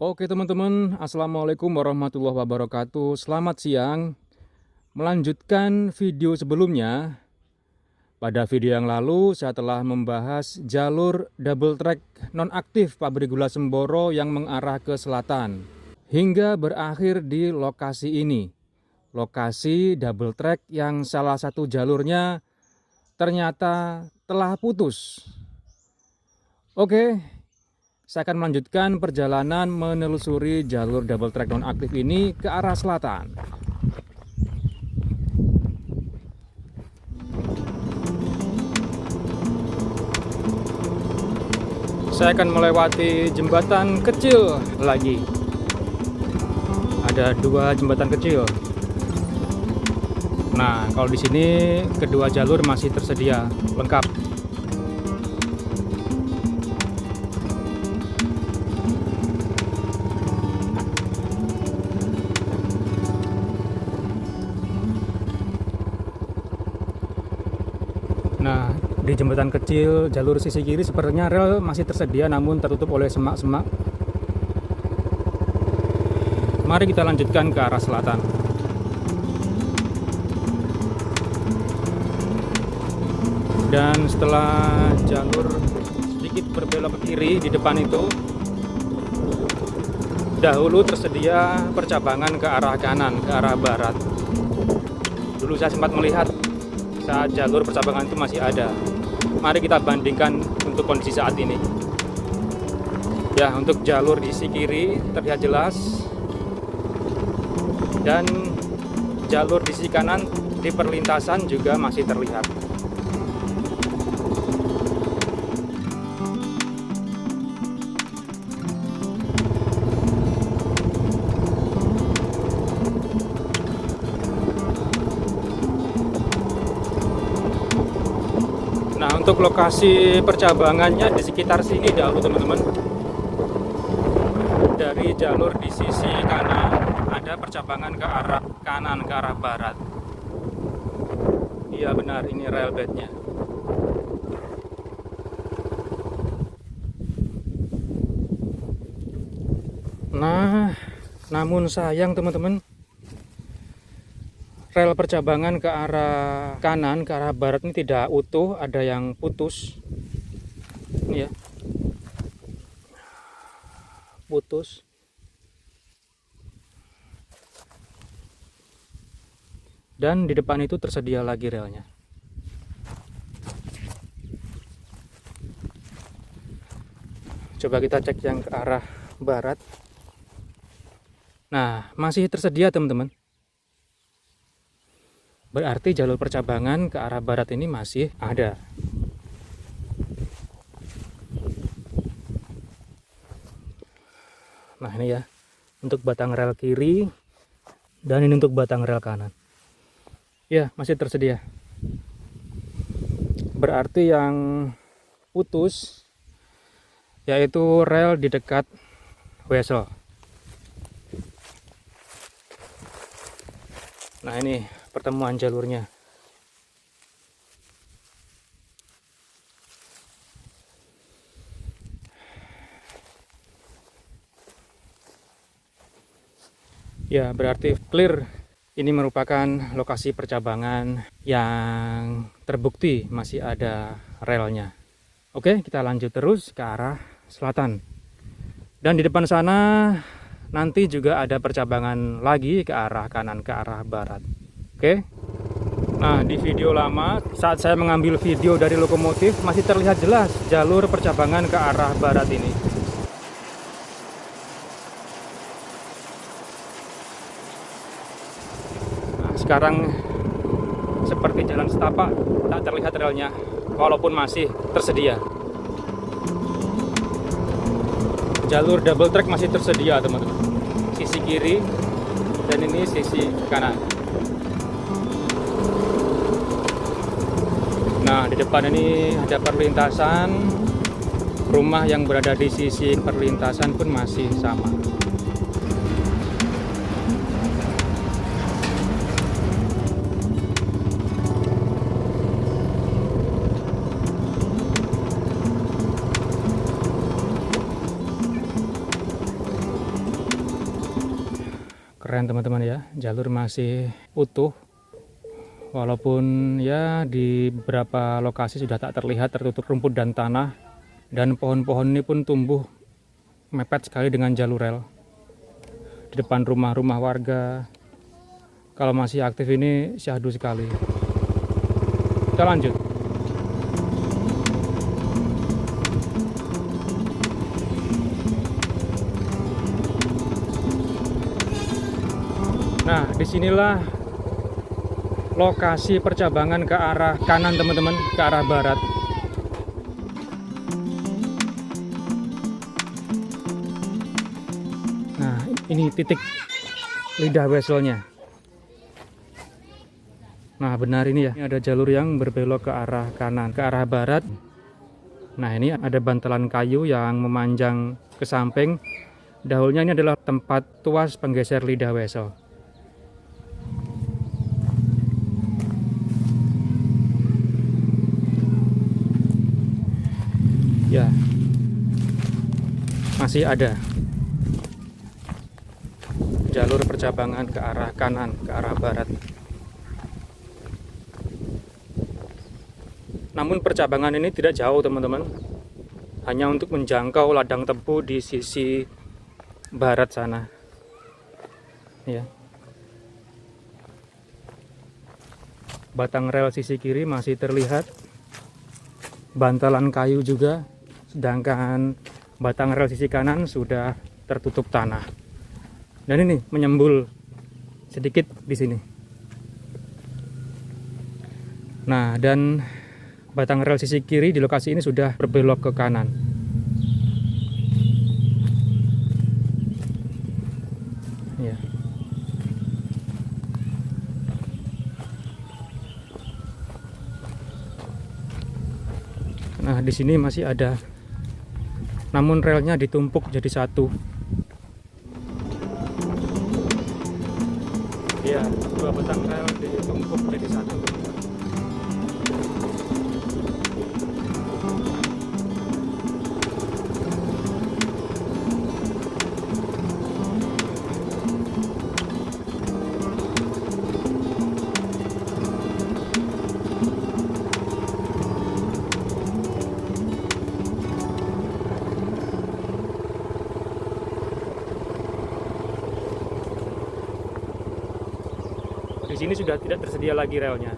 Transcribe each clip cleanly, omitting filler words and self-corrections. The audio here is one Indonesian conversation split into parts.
Oke teman-teman, Assalamualaikum warahmatullahi wabarakatuh. Selamat siang. Melanjutkan video sebelumnya. Pada video yang lalu saya telah membahas jalur double track nonaktif pabrik gula Semboro yang mengarah ke selatan. Hingga berakhir di lokasi ini. Lokasi double track yang salah satu jalurnya ternyata telah putus. Oke. Saya akan melanjutkan perjalanan menelusuri jalur double track nonaktif ini ke arah selatan. Saya akan melewati jembatan kecil lagi. Ada dua jembatan kecil. Nah, kalau di sini kedua jalur masih tersedia lengkap. Nah, di jembatan kecil jalur sisi kiri sepertinya rel masih tersedia namun tertutup oleh semak-semak. Mari kita lanjutkan ke arah selatan. Dan setelah jalur sedikit berbelok ke kiri di depan itu, dahulu tersedia percabangan ke arah kanan, ke arah barat. Dulu saya sempat melihat saat jalur percabangan itu masih ada. Mari kita bandingkan untuk kondisi saat ini. Ya, untuk jalur di sisi kiri terlihat jelas, dan jalur di sisi kanan di perlintasan juga masih terlihat. Nah, untuk lokasi percabangannya di sekitar sini dahulu teman-teman. Dari jalur di sisi kanan ada percabangan ke arah kanan, ke arah barat. Iya benar, ini rail bednya. Nah, namun sayang teman-teman, rel percabangan ke arah kanan, ke arah barat ini tidak utuh, ada yang putus. Ini ya, putus. Dan di depan itu tersedia lagi relnya. Coba kita cek yang ke arah barat. Nah, masih tersedia teman-teman. Berarti jalur percabangan ke arah barat ini masih ada. Nah, ini ya, untuk batang rel kiri, dan ini untuk batang rel kanan. Ya, masih tersedia. Berarti yang putus yaitu rel di dekat wesel. Nah, ini pertemuan jalurnya. Ya, berarti clear. Ini merupakan lokasi percabangan yang terbukti masih ada relnya. Oke, kita lanjut terus ke arah selatan. Dan di depan sana nanti juga ada percabangan lagi ke arah kanan, ke arah barat. Oke. Nah, di video lama saat saya mengambil video dari lokomotif masih terlihat jelas jalur percabangan ke arah barat ini. Sekarang seperti jalan setapak, tak terlihat relnya walaupun masih tersedia. Jalur double track masih tersedia teman-teman, sisi kiri dan ini sisi kanan. Nah, di depan ini ada perlintasan. Rumah yang berada di sisi perlintasan pun masih sama. Keren teman-teman ya, jalur masih utuh. Walaupun ya di beberapa lokasi sudah tak terlihat tertutup rumput dan tanah. Dan pohon-pohon ini pun tumbuh mepet sekali dengan jalur rel. Di depan rumah-rumah warga. Kalau masih aktif ini syahdu sekali. Kita lanjut. Nah, disinilah lokasi percabangan ke arah kanan teman-teman, ke arah barat. Nah, ini titik lidah weselnya. Nah, benar ini ya, ini ada jalur yang berbelok ke arah kanan, ke arah barat. Nah, ini ada bantalan kayu yang memanjang ke samping. Dahulunya ini adalah tempat tuas penggeser lidah wesel. Ya, masih ada jalur percabangan ke arah kanan, ke arah barat. Namun percabangan ini tidak jauh teman-teman, hanya untuk menjangkau ladang tebu di sisi barat sana. Ya. Batang rel sisi kiri masih terlihat, bantalan kayu juga. Sedangkan batang rel sisi kanan sudah tertutup tanah. Dan ini menyembul sedikit di sini. Nah, dan batang rel sisi kiri di lokasi ini sudah berbelok ke kanan. Ya. Nah, di sini masih ada. Namun relnya ditumpuk jadi satu. Ya, dua batang rel ditumpuk jadi satu. Di sini sudah tidak tersedia lagi relnya.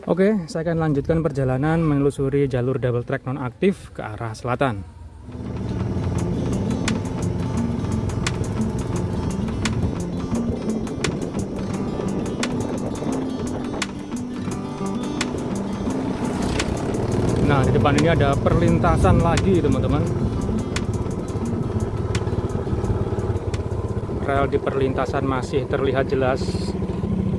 Oke, saya akan lanjutkan perjalanan menelusuri jalur double track nonaktif ke arah selatan. Nah, di depan ini ada perlintasan lagi, teman-teman. Rel di perlintasan masih terlihat jelas,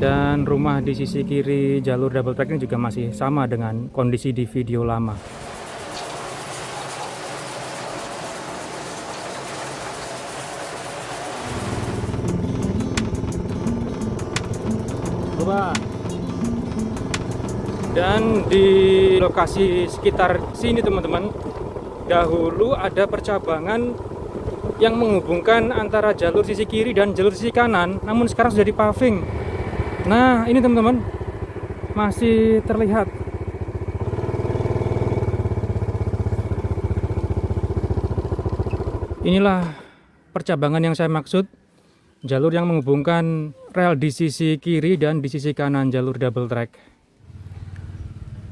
dan rumah di sisi kiri jalur double track ini juga masih sama dengan kondisi di video lama. Coba. Dan di lokasi sekitar sini teman-teman, dahulu ada percabangan yang menghubungkan antara jalur sisi kiri dan jalur sisi kanan, namun sekarang sudah dipaving. Nah, ini teman-teman masih terlihat. Inilah percabangan yang saya maksud, jalur yang menghubungkan rel di sisi kiri dan di sisi kanan jalur double track.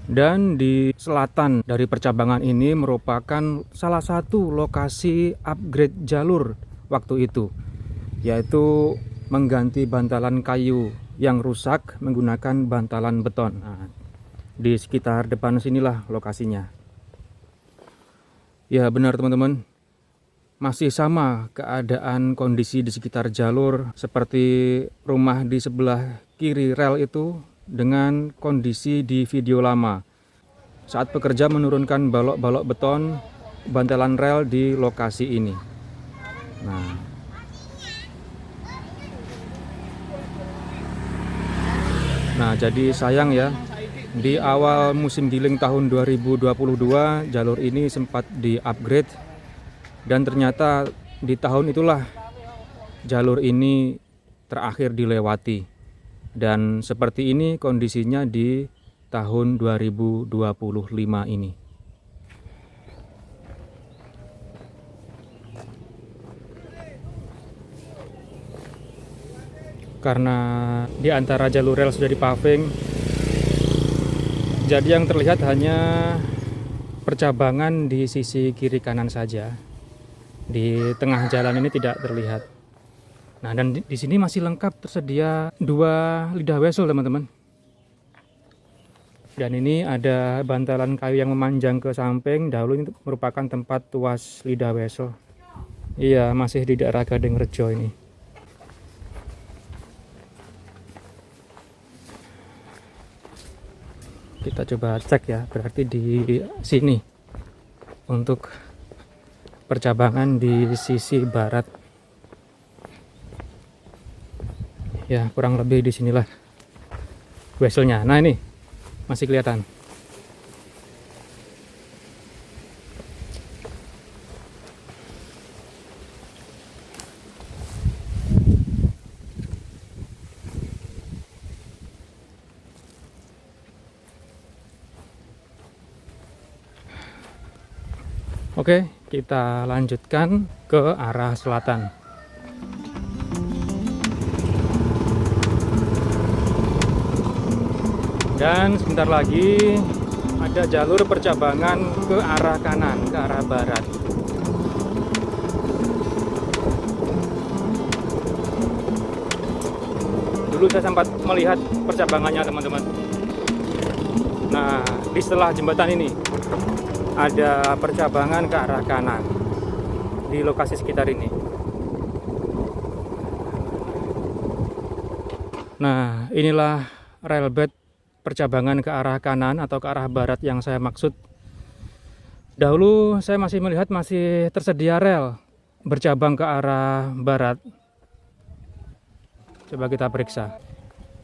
Dan di selatan dari percabangan ini merupakan salah satu lokasi upgrade jalur waktu itu, yaitu mengganti bantalan kayu yang rusak menggunakan bantalan beton. Nah, di sekitar depan sinilah lokasinya. Ya benar teman-teman, masih sama keadaan kondisi di sekitar jalur seperti rumah di sebelah kiri rel itu dengan kondisi di video lama saat pekerja menurunkan balok-balok beton bantalan rel di lokasi ini. Nah, jadi sayang ya, di awal musim giling tahun 2022 jalur ini sempat di-upgrade, dan ternyata di tahun itulah jalur ini terakhir dilewati. Dan seperti ini kondisinya di tahun 2025 ini. Karena di antara jalur rel sudah dipaving, jadi yang terlihat hanya percabangan di sisi kiri kanan saja. Di tengah jalan ini tidak terlihat. Nah, dan di sini masih lengkap tersedia 2 lidah wesel, teman-teman. Dan ini ada bantalan kayu yang memanjang ke samping. Dahulu ini merupakan tempat tuas lidah wesel. Iya, masih di daerah Gadingrejo ini. Kita coba cek ya, berarti di sini untuk percabangan di sisi barat. Ya, kurang lebih di sinilah weselnya. Nah, ini masih kelihatan. Oke, kita lanjutkan ke arah selatan. Dan sebentar lagi ada jalur percabangan ke arah kanan, ke arah barat. Dulu saya sempat melihat percabangannya, teman-teman. Nah, di setelah jembatan ini ada percabangan ke arah kanan di lokasi sekitar ini. Nah, inilah railbed percabangan ke arah kanan atau ke arah barat yang saya maksud. Dahulu saya masih melihat masih tersedia rel bercabang ke arah barat. Coba kita periksa.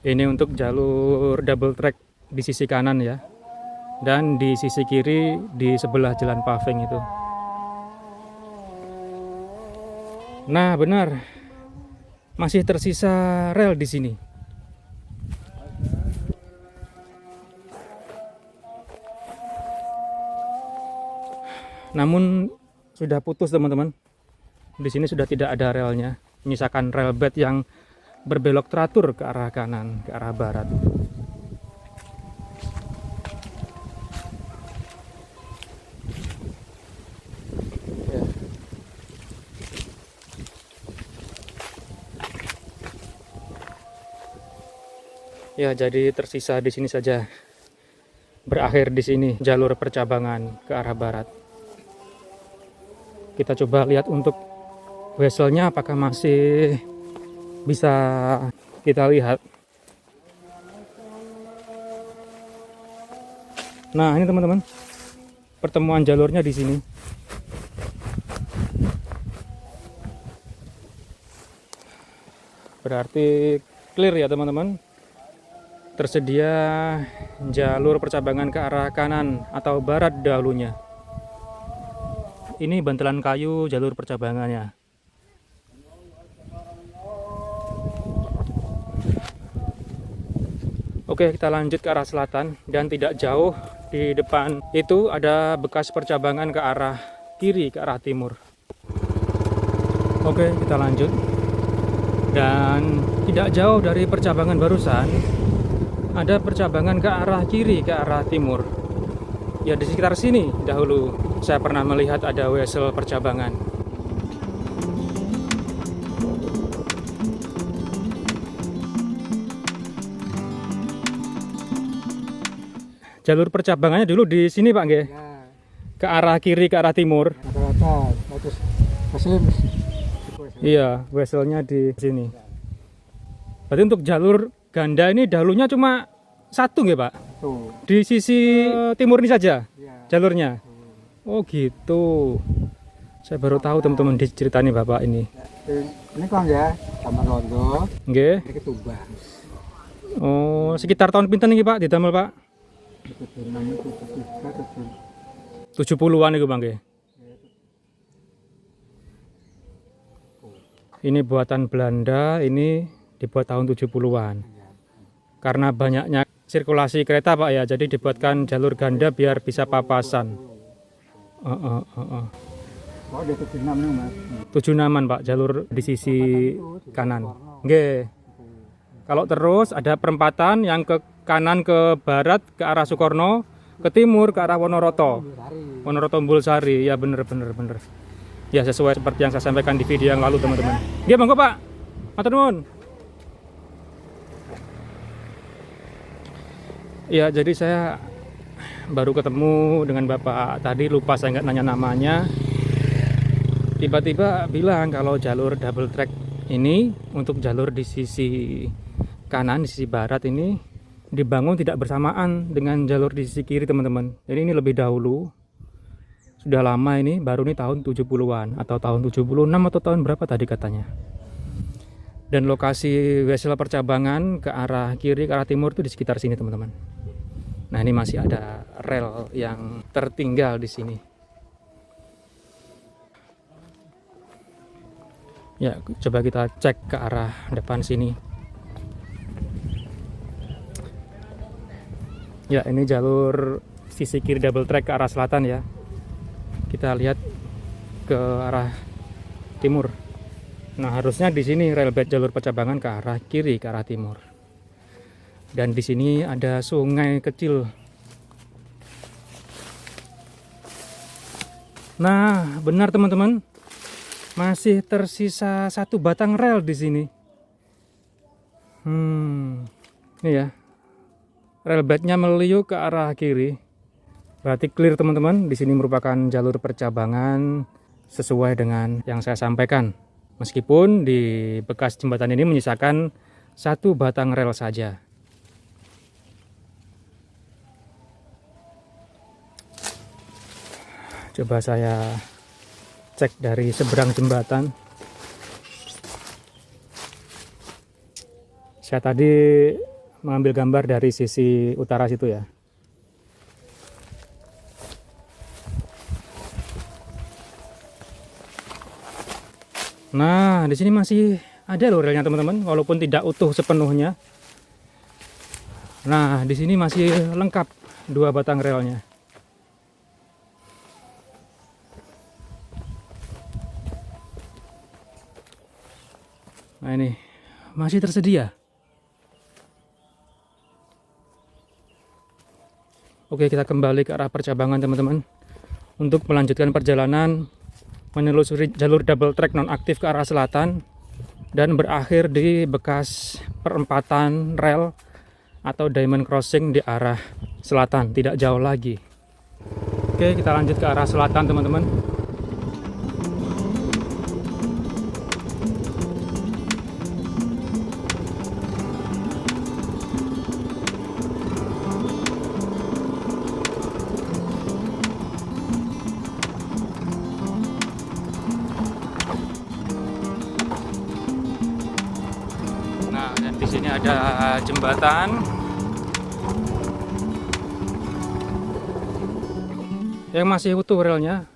Ini untuk jalur double track di sisi kanan ya. Dan di sisi kiri di sebelah jalan paving itu. Nah, benar. Masih tersisa rel di sini. Namun sudah putus, teman-teman. Di sini sudah tidak ada relnya, menyisakan rel bed yang berbelok teratur ke arah kanan, ke arah barat. Ya, jadi tersisa di sini saja. Berakhir di sini jalur percabangan ke arah barat. Kita coba lihat untuk weselnya apakah masih bisa kita lihat. Nah, ini teman-teman, pertemuan jalurnya di sini. Berarti clear ya, teman-teman. Tersedia jalur percabangan ke arah kanan atau barat dahulunya. Ini bantalan kayu jalur percabangannya. Oke, kita lanjut ke arah selatan dan tidak jauh di depan itu ada bekas percabangan ke arah kiri, ke arah timur. Oke, kita lanjut. Dan tidak jauh dari percabangan barusan ada percabangan ke arah kiri, ke arah timur. Ya, di sekitar sini dahulu saya pernah melihat ada wesel percabangan. Jalur percabangannya dulu di sini, Pak, nggih? Ya, Ke arah kiri, ke arah timur. rata-rata terus muslim. Iya, weselnya di sini. Berarti untuk jalur ganda ini dahulunya cuma satu nggih, Pak? Tuh, Di sisi timur ini saja ya. jalurnya. Oh gitu. Saya baru tahu teman-teman diceritani Bapak ini. Ini kan ya, sama Londo, Nggih. ini Ketubang. Oh, sekitar tahun pinten niki Pak didamel Pak? Keturunan itu 70-an niku Bang nggih. Ini buatan Belanda, ini dibuat tahun 70-an. Karena banyaknya sirkulasi kereta Pak ya, jadi dibuatkan jalur ganda biar bisa papasan. Oh, dia 76 nih, Mas. 76-an Pak, jalur di sisi kanan. Nggih. Kalau terus ada perempatan yang ke kanan ke barat ke arah Sukorno, ke timur ke arah Wonoroto. Wonoroto Mbulsari, ya bener. Ya sesuai seperti yang saya sampaikan di video yang lalu teman-teman. Nggih monggo Pak. Matur nuwun. Ya jadi saya baru ketemu dengan Bapak tadi, lupa saya nggak nanya namanya. Tiba-tiba bilang kalau jalur double track ini untuk jalur di sisi kanan, di sisi barat ini dibangun tidak bersamaan dengan jalur di sisi kiri teman-teman. Jadi ini lebih dahulu, sudah lama ini, baru ini tahun 70-an atau tahun 76 atau tahun berapa tadi katanya. Dan lokasi wesel percabangan ke arah kiri, ke arah timur itu di sekitar sini teman-teman. Nah ini masih ada rel yang tertinggal di sini. Ya coba kita cek ke arah depan sini. Ya ini jalur sisi kiri double track ke arah selatan ya. Kita lihat ke arah timur. Nah harusnya di sini railbed jalur percabangan ke arah kiri, ke arah timur. Dan di sini ada sungai kecil. Nah benar teman-teman, masih tersisa satu batang rel di sini. Ini ya, railbednya meliuk ke arah kiri. Berarti clear teman-teman, di sini merupakan jalur percabangan sesuai dengan yang saya sampaikan. Meskipun di bekas jembatan ini menyisakan satu batang rel saja. Coba saya cek dari seberang jembatan. Saya tadi mengambil gambar dari sisi utara situ ya. Nah, di sini masih ada loh relnya teman-teman, walaupun tidak utuh sepenuhnya. Nah, di sini masih lengkap dua batang relnya. Nah, ini masih tersedia. Oke, kita kembali ke arah percabangan teman-teman untuk melanjutkan perjalanan menelusuri jalur double track nonaktif ke arah selatan dan berakhir di bekas perempatan rel atau diamond crossing di arah selatan, tidak jauh lagi. Oke, kita lanjut ke arah selatan teman-teman. Di sini ada jembatan yang masih utuh relnya,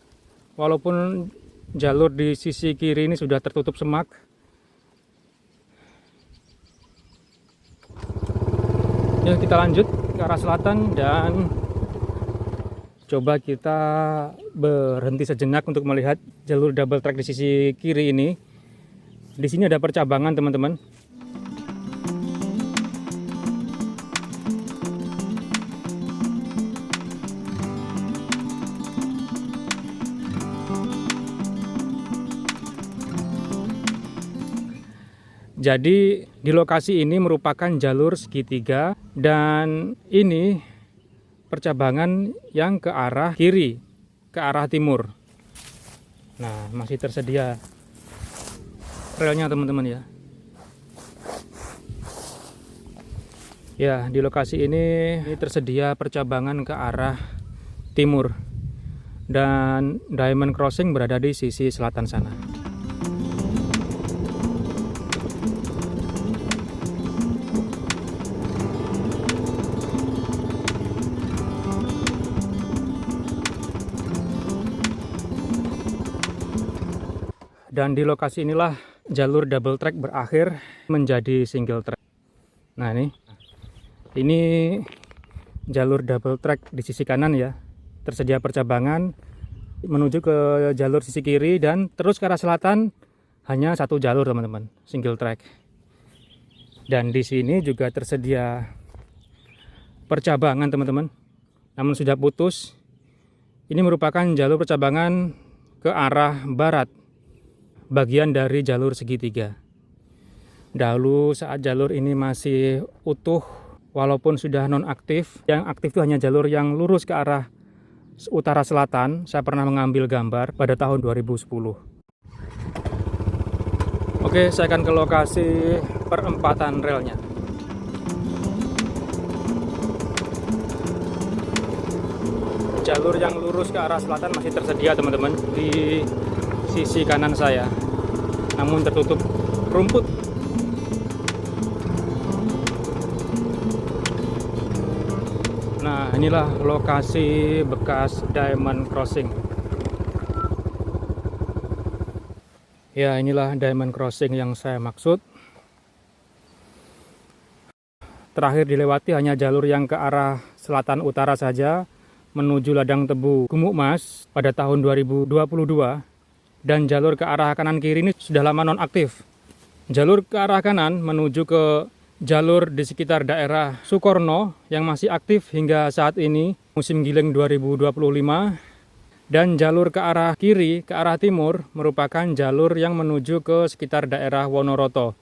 walaupun jalur di sisi kiri ini sudah tertutup semak. Ya, kita lanjut ke arah selatan dan coba kita berhenti sejenak untuk melihat jalur double track di sisi kiri ini. Di sini ada percabangan teman-teman. Jadi di lokasi ini merupakan jalur segitiga dan ini percabangan yang ke arah kiri, ke arah timur. Nah, masih tersedia relnya teman-teman ya. Ya, di lokasi ini tersedia percabangan ke arah timur dan diamond crossing berada di sisi selatan sana. Dan di lokasi inilah jalur double track berakhir menjadi single track. Nah ini jalur double track di sisi kanan ya, tersedia percabangan menuju ke jalur sisi kiri, dan terus ke arah selatan hanya satu jalur teman-teman, single track. Dan di sini juga tersedia percabangan teman-teman, namun sudah putus. Ini merupakan jalur percabangan ke arah barat, bagian dari jalur segitiga. Dahulu saat jalur ini masih utuh, walaupun sudah nonaktif, yang aktif itu hanya jalur yang lurus ke arah utara selatan. Saya pernah mengambil gambar pada tahun 2010. Oke, saya akan ke lokasi perempatan relnya. Jalur yang lurus ke arah selatan masih tersedia teman-teman di sisi kanan saya, namun tertutup rumput. Nah, inilah lokasi bekas Diamond Crossing. Ya, inilah Diamond Crossing yang saya maksud. Terakhir dilewati hanya jalur yang ke arah selatan utara saja, menuju ladang tebu Gumuk Mas pada tahun 2022, dan jalur ke arah kanan kiri ini sudah lama nonaktif. Jalur ke arah kanan menuju ke jalur di sekitar daerah Sukorno yang masih aktif hingga saat ini musim giling 2025, dan jalur ke arah kiri, ke arah timur, merupakan jalur yang menuju ke sekitar daerah Wonoroto,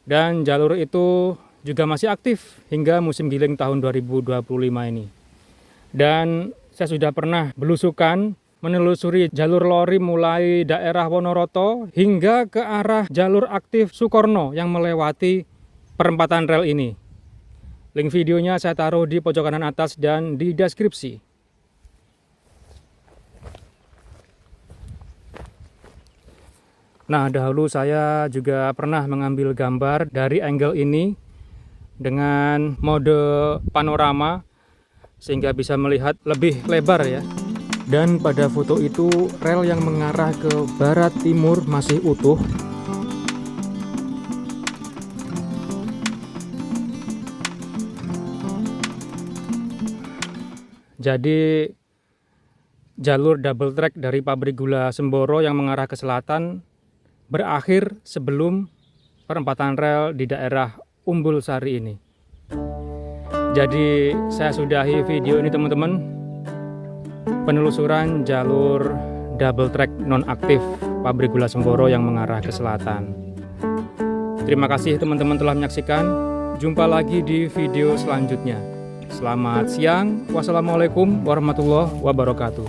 dan jalur itu juga masih aktif hingga musim giling tahun 2025 ini. Dan saya sudah pernah belusukan menelusuri jalur lori mulai daerah Wonoroto hingga ke arah jalur aktif Sukorno yang melewati perempatan rel ini. Link videonya saya taruh di pojok kanan atas dan di deskripsi. Nah, dahulu saya juga pernah mengambil gambar dari angle ini dengan mode panorama, sehingga bisa melihat lebih lebar ya. Dan pada foto itu rel yang mengarah ke barat timur masih utuh. Jadi jalur double track dari pabrik gula Semboro yang mengarah ke selatan berakhir sebelum perempatan rel di daerah Umbul Sari ini. Jadi saya sudahi video ini teman-teman, penelusuran jalur double track nonaktif pabrik gula Semboro yang mengarah ke selatan. Terima kasih teman-teman telah menyaksikan. Jumpa lagi di video selanjutnya. Selamat siang. Wassalamualaikum warahmatullahi wabarakatuh.